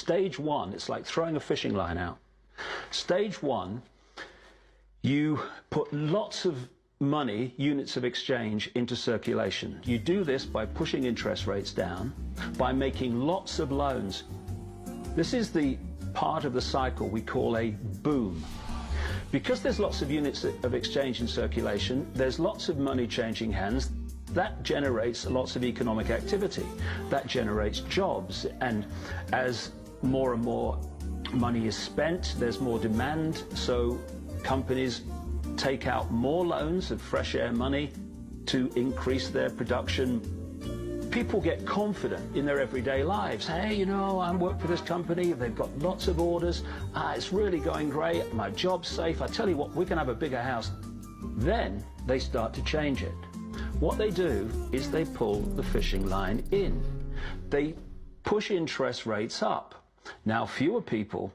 Stage one, it's like throwing a fishing line out. Stage one, you put lots of money, units of exchange, into circulation. You do this by pushing interest rates down, by making lots of loans. This is the part of the cycle we call a boom. Because there's lots of units of exchange in circulation, there's lots of money changing hands. That generates lots of economic activity. That generates jobs. And as more and more money is spent, there's more demand. So companies take out more loans of fresh air money to increase their production. People get confident in their everyday lives. Hey, you know, I work for this company, they've got lots of orders, it's really going great, my job's safe, I tell you what, we can have a bigger house. Then they start to change it. What they do is they pull the fishing line in. They push interest rates up. Now, fewer people,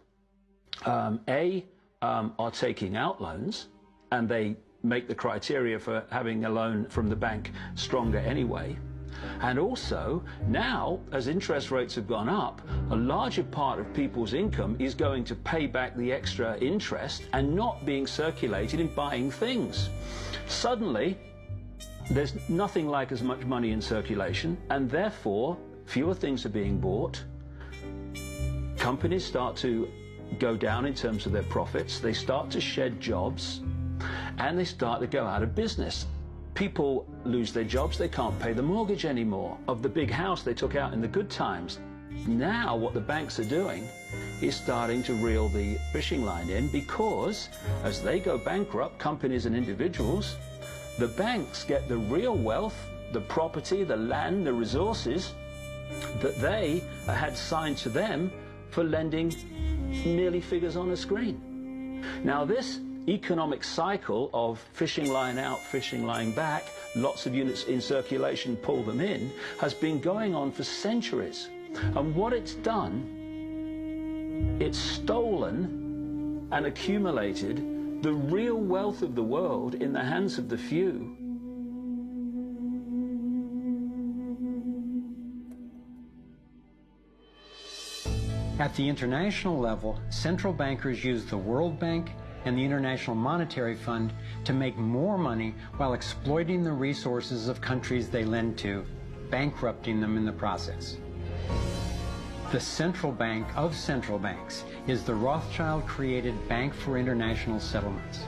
are taking out loans, and they make the criteria for having a loan from the bank stronger anyway. And also, now, as interest rates have gone up, a larger part of people's income is going to pay back the extra interest and not being circulated in buying things. Suddenly, there's nothing like as much money in circulation, and therefore, fewer things are being bought. Companies start to go down in terms of their profits, they start to shed jobs, and they start to go out of business. People lose their jobs, they can't pay the mortgage anymore of the big house they took out in the good times. Now what the banks are doing is starting to reel the fishing line in, because as they go bankrupt, companies and individuals, the banks get the real wealth, the property, the land, the resources that they had signed to them for lending merely figures on a screen. Now this economic cycle of fishing line out, fishing line back, lots of units in circulation, pull them in, has been going on for centuries. And what it's done, it's stolen and accumulated the real wealth of the world in the hands of the few. At the international level, central bankers use the World Bank and the International Monetary Fund to make more money while exploiting the resources of countries they lend to, bankrupting them in the process. The central bank of central banks is the Rothschild-created Bank for International Settlements.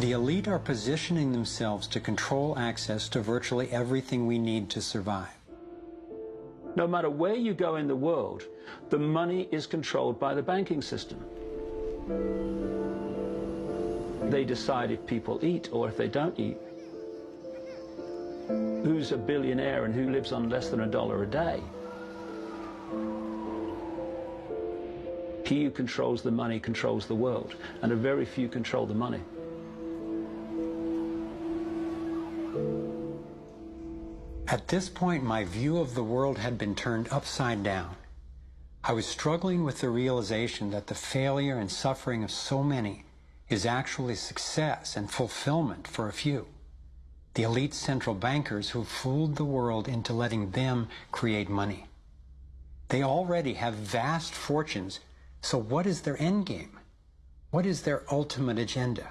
The elite are positioning themselves to control access to virtually everything we need to survive. No matter where you go in the world, the money is controlled by the banking system. They decide if people eat or if they don't eat. Who's a billionaire and who lives on less than $1 a day? He who controls the money controls the world, and a very few control the money. At this point, my view of the world had been turned upside down. I was struggling with the realization that the failure and suffering of so many is actually success and fulfillment for a few. The elite central bankers who fooled the world into letting them create money. They already have vast fortunes, so what is their end game? What is their ultimate agenda?